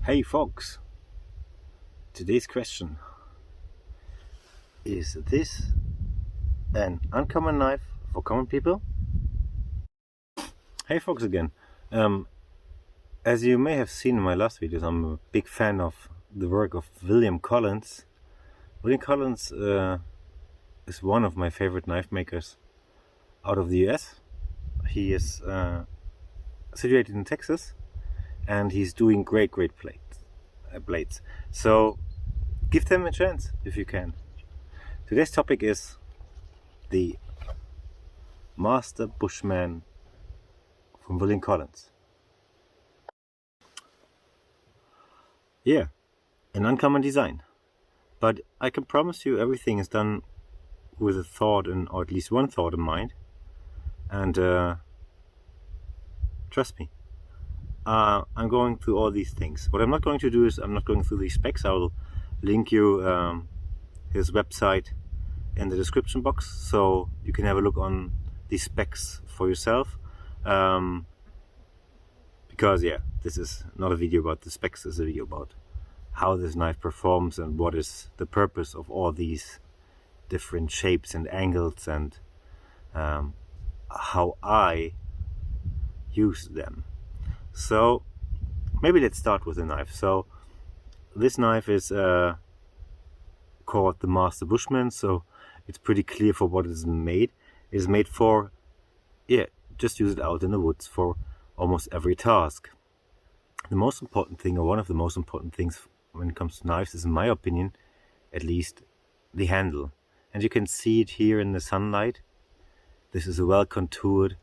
Hey folks, today's question: is this an uncommon knife for common people? Hey folks again. As you may have seen in my last videos, I'm a big fan of the work of William Collins. William Collins is one of my favorite knife makers out of the US. He is situated in Texas, and he's doing great blades. So give them a chance if you can. Today's topic is the Master Bushman from William Collins. Yeah, an uncommon design, but I can promise you everything is done with a thought or at least one thought in mind, and trust me, I'm going through all these things. What I'm not going to do is I'm not going through these specs. I will link you his website in the description box, so you can have a look on these specs for yourself. Because yeah, this is not a video about the specs, it's a video about how this knife performs and what is the purpose of all these different shapes and angles, and how I use them. So maybe let's start with the knife. So this knife is called the Master Bushman, so it's pretty clear for what it is made. It is made for, just use it out in the woods for almost every task. The most important thing, or one of the most important things when it comes to knives, is, in my opinion at least, the handle. And you can see it here in the sunlight. This is a well contoured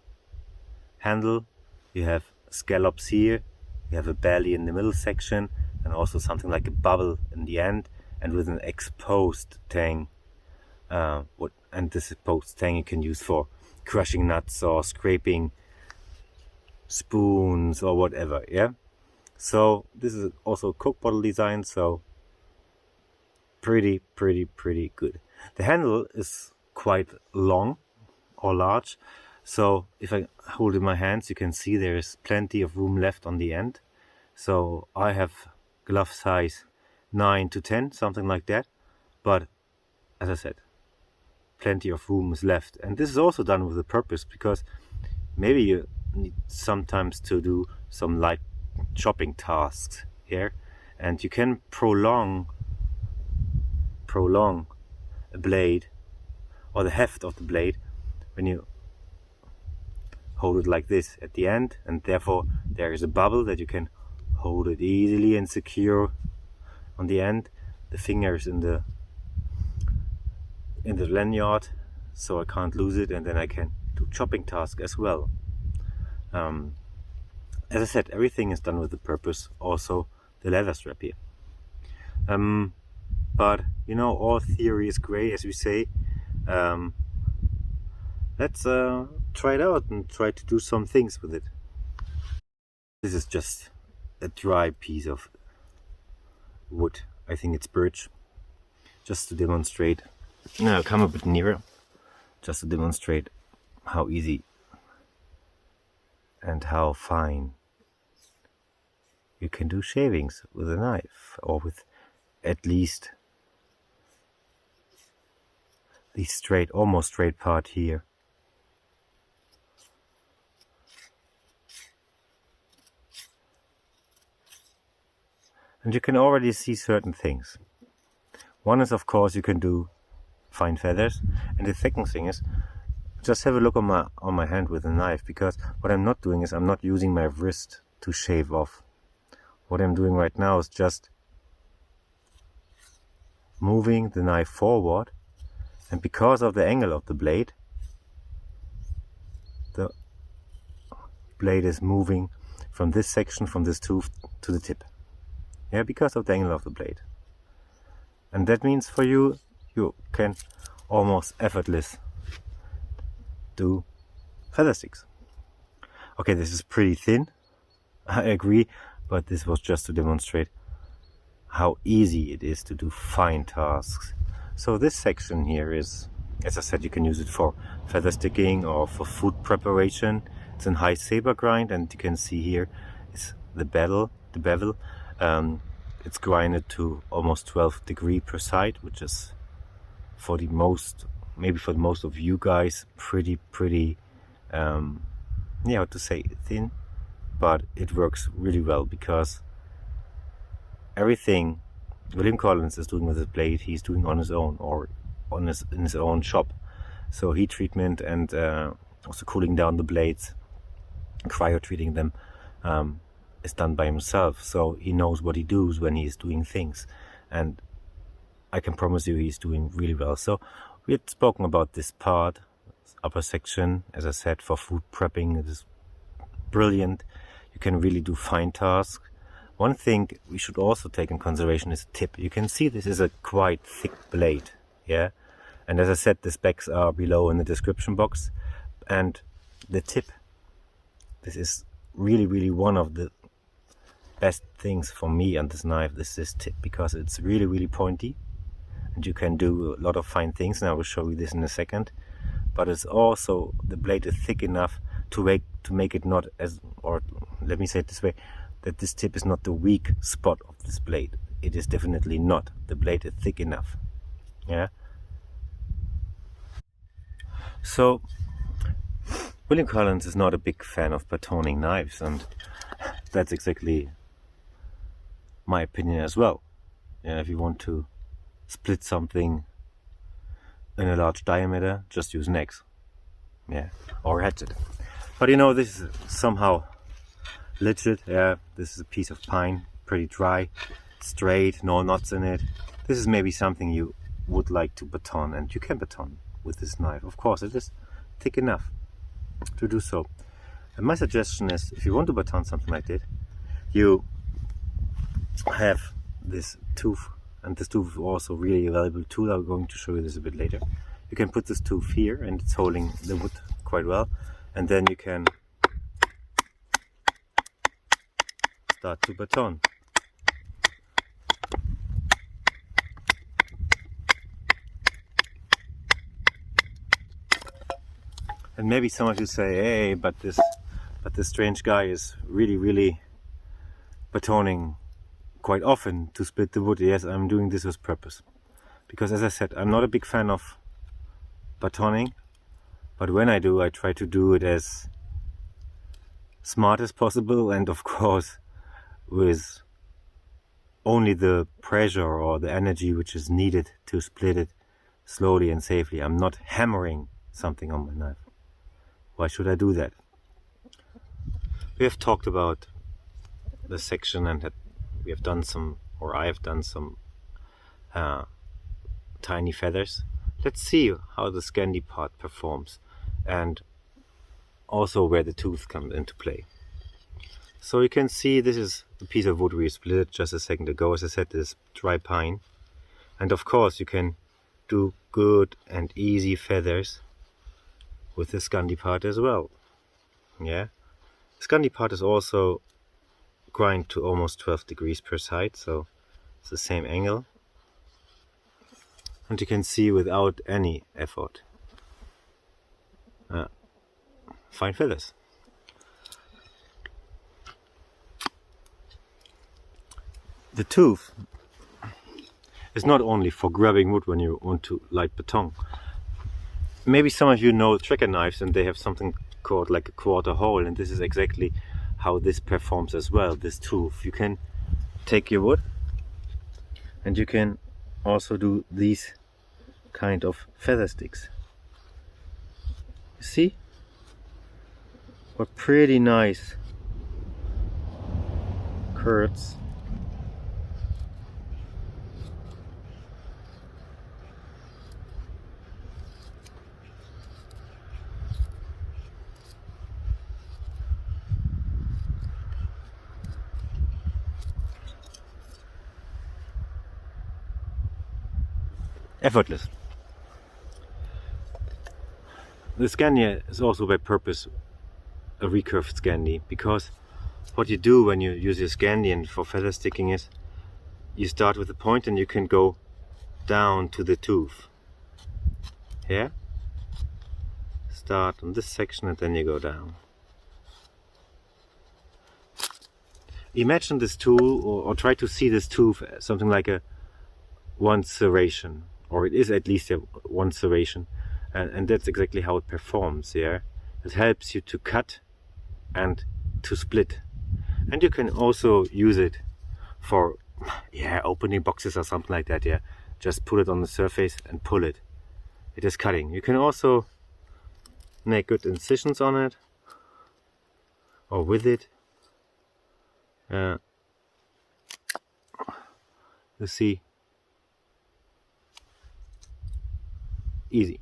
handle. You have scallops here, you have a belly in the middle section, and also something like a bubble in the end, and with an exposed tang. And this exposed tang you can use for crushing nuts or scraping spoons or whatever. So this is also a Coke bottle design, so pretty good. The handle is quite long or large, so if I hold it in my hands, you can see there is plenty of room left on the end. So I have glove size 9 to 10, something like that, but as I said, plenty of room is left. And this is also done with a purpose, because maybe you need sometimes to do some light chopping tasks here, and you can prolong a blade, or the heft of the blade, when you hold it like this at the end, and therefore there is a bubble that you can hold it easily and secure on the end. The fingers in the lanyard, so I can't lose it, and then I can do chopping tasks as well. As I said, everything is done with a purpose, also the leather strap here. But you know, all theory is grey, as we say. Let's try it out and try to do some things with it. This is just a dry piece of wood. I think it's birch. Just to demonstrate. Now come a bit nearer. Just to demonstrate how easy and how fine you can do shavings with a knife, or with at least the almost straight part here. And you can already see certain things. One is, of course, you can do fine feathers, and the second thing is, just have a look on my hand with a knife, because what I'm not doing is I'm not using my wrist to shave off. What I'm doing right now is just moving the knife forward, and because of the angle of the blade is moving from this section, from this tooth to the tip. Because of the angle of the blade. And that means for you can almost effortless do feather sticks. Okay, this is pretty thin, I agree, but this was just to demonstrate how easy it is to do fine tasks. So this section here is, as I said, you can use it for feather sticking or for food preparation. It's in high saber grind, and you can see here is the bevel. It's grinded to almost 12 degrees per side, which is for the most, maybe for the most of you guys, pretty how to say, thin, but it works really well because everything William Collins is doing with his blade, he's doing on his own or in his own shop. So heat treatment and also cooling down the blades, cryo treating them, is done by himself. So he knows what he does when he's doing things, and I can promise you he's doing really well. So we had spoken about this part, upper section, as I said, for food prepping. It is brilliant. You can really do fine tasks. One thing we should also take in consideration is tip. You can see this is a quite thick blade, yeah? And as I said, the specs are below in the description box. And the tip, this is really one of the best things for me on this knife, this tip, because it's really pointy. And you can do a lot of fine things, and I will show you this in a second. But it's also, the blade is thick enough to make it not as, or let me say it this way, that this tip is not the weak spot of this blade. It is definitely not. The blade is thick enough. Yeah. So William Collins is not a big fan of batoning knives, and that's exactly my opinion as well. Yeah, if you want to split something in a large diameter, just use an axe, yeah, or hatchet. But you know, this is somehow legit. Yeah, this is a piece of pine, pretty dry, straight, no knots in it. This is maybe something you would like to baton, and you can baton with this knife. Of course, it is thick enough to do so. And my suggestion is, if you want to baton something like that, you have this tooth, and this tooth is also really a valuable tool. I'm going to show you this a bit later. You can put this tooth here, and it's holding the wood quite well, and then you can start to baton. And maybe some of you say, hey, but this strange guy is really batoning quite often to split the wood. Yes, I'm doing this with purpose, because as I said, I'm not a big fan of batoning, but when I do, I try to do it as smart as possible, and of course with only the pressure or the energy which is needed to split it slowly and safely. I'm not hammering something on my knife. Why should I do that? We have talked about the section, and we have done some, or I have done some tiny feathers. Let's see how the Scandi part performs, and also where the tooth comes into play. So you can see this is the piece of wood we split just a second ago. As I said, this is dry pine, and of course you can do good and easy feathers with the Scandi part as well. Yeah, the Scandi part is also grind to almost 12 degrees per side, so it's the same angle, and you can see without any effort fine feathers. The tooth is not only for grabbing wood when you want to light baton. Maybe some of you know tracker knives, and they have something called like a quarter hole, and this is exactly how this performs as well, this tooth. You can take your wood, and you can also do these kind of feather sticks. You see? What pretty nice curves. Effortless. The Scandi is also by purpose a recurved Scandi, because what you do when you use your Scandi and for feather sticking is you start with the point and you can go down to the tooth. Here, start on this section and then you go down. imagine this tool, or try to see this tool as something like a one serration, or it is at least a one serration, and that's exactly how it performs. Yeah, it helps you to cut and to split, and you can also use it for opening boxes or something like that. Yeah, just put it on the surface and pull it. It is cutting. You can also make good incisions on it or with it. You see, easy,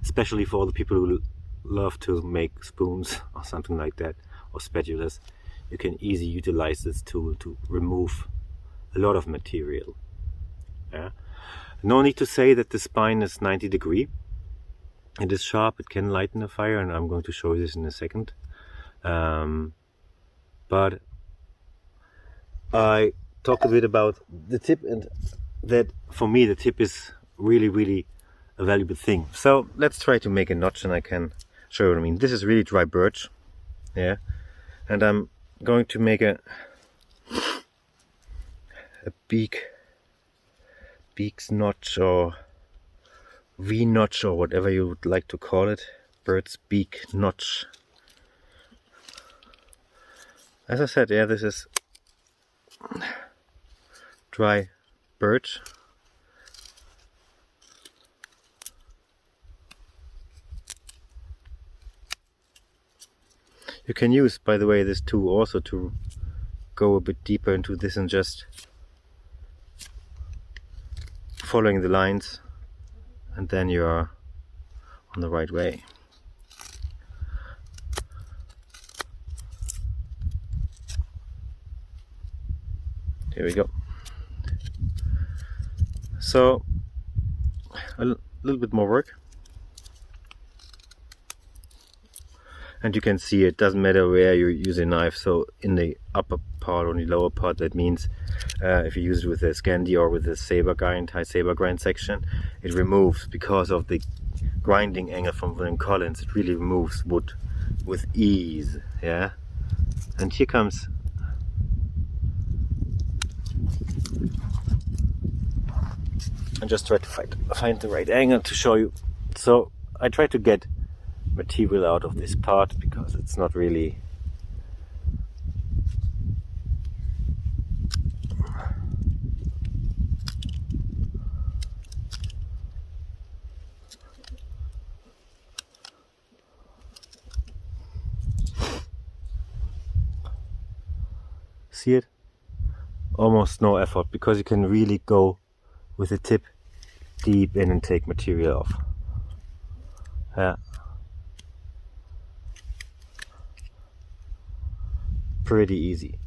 especially for the people who love to make spoons or something like that, or spatulas. You can easily utilize this tool to remove a lot of material. Yeah. No need to say that the spine is 90 degrees. It is sharp, it can lighten a fire, and I'm going to show you this in a second. But I talked a bit about the tip, and that for me the tip is really a valuable thing. So let's try to make a notch, and I can show you what I mean. This is really dry birch, yeah, and I'm going to make a beak's notch, or V-notch, or whatever you would like to call it. Bird's beak notch. As I said, yeah, this is dry birch. You can use, by the way, this tool also to go a bit deeper into this and just following the lines, and then you are on the right way. Here we go. So a little bit more work, and you can see it doesn't matter where you use a knife. So in the upper part or the lower part, that means if you use it with a Scandi or with a saber grind, high saber grind section, it removes, because of the grinding angle from William Collins, it really removes wood with ease. Yeah, and here comes and just try to find the right angle to show you. So I try to get material out of this part because it's not really see it? Almost no effort, because you can really go with the tip deep in and take material off. Yeah. Pretty easy.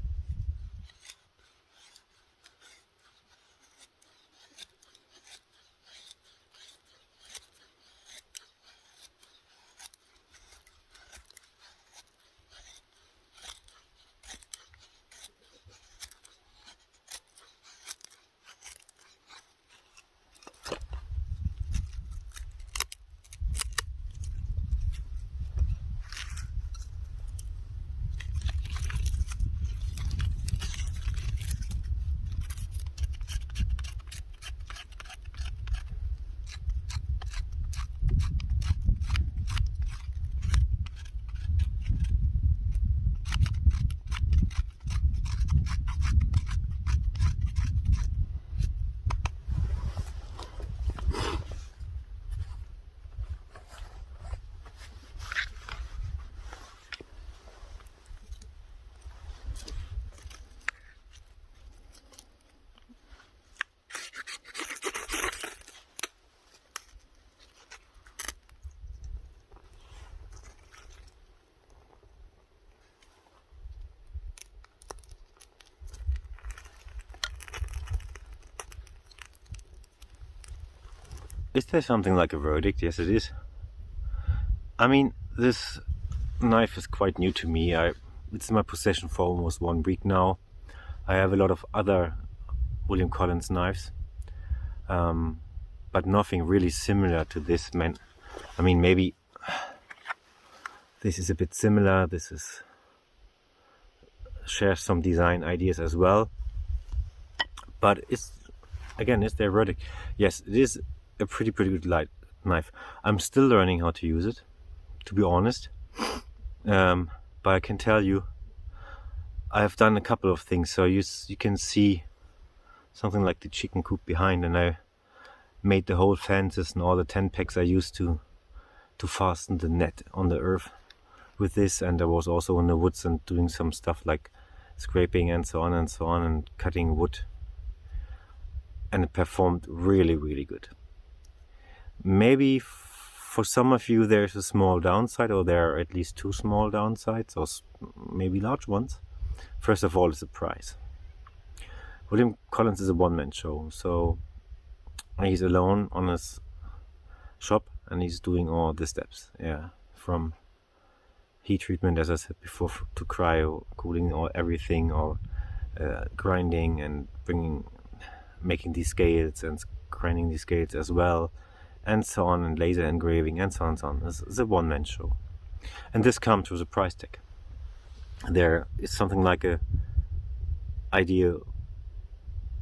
Is there something like a verdict? Yes, it is. I mean, this knife is quite new to me. It's in my possession for almost 1 week now. I have a lot of other William Collins knives, but nothing really similar to this. I mean, maybe this is a bit similar. This is share some design ideas as well. But is their verdict? Yes, it is a pretty good light knife. I'm still learning how to use it, to be honest. But I can tell you, I have done a couple of things. So you can see something like the chicken coop behind, and I made the whole fences and all the tent pegs I used to fasten the net on the earth with this. And I was also in the woods and doing some stuff like scraping and so on and cutting wood. And it performed really good. Maybe for some of you there's a small downside, or there are at least two small downsides, or maybe large ones. First of all is the price. William Collins is a one-man show, so he's alone on his shop and he's doing all the steps, from heat treatment, as I said before, to cryo cooling or everything, or grinding and making these scales and grinding these scales as well, and so on, and laser engraving and so on. It's a one-man show, and this comes with a price tag. There is something like a idea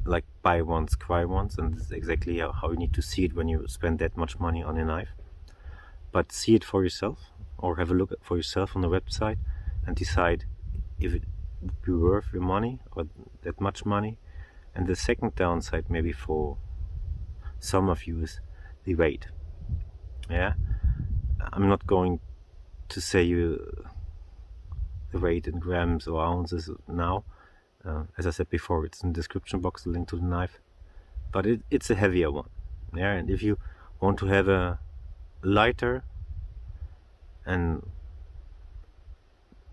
like buy once, cry once, and this is exactly how you need to see it when you spend that much money on a knife. But see it for yourself, or have a look for yourself on the website and decide if it would be worth your money, or that much money. And the second downside, maybe for some of you, is the weight. I'm not going to say you the weight in grams or ounces now. As I said before, it's in the description box, the link to the knife. But it's a heavier one. And if you want to have a lighter and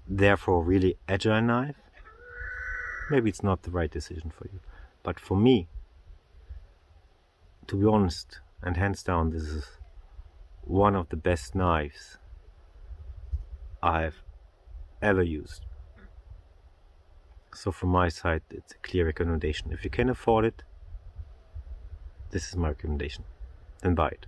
therefore really agile knife, maybe it's not the right decision for you. But for me, to be honest, and hands down, this is one of the best knives I've ever used. So from my side, it's a clear recommendation. If you can afford it, this is my recommendation. Then buy it.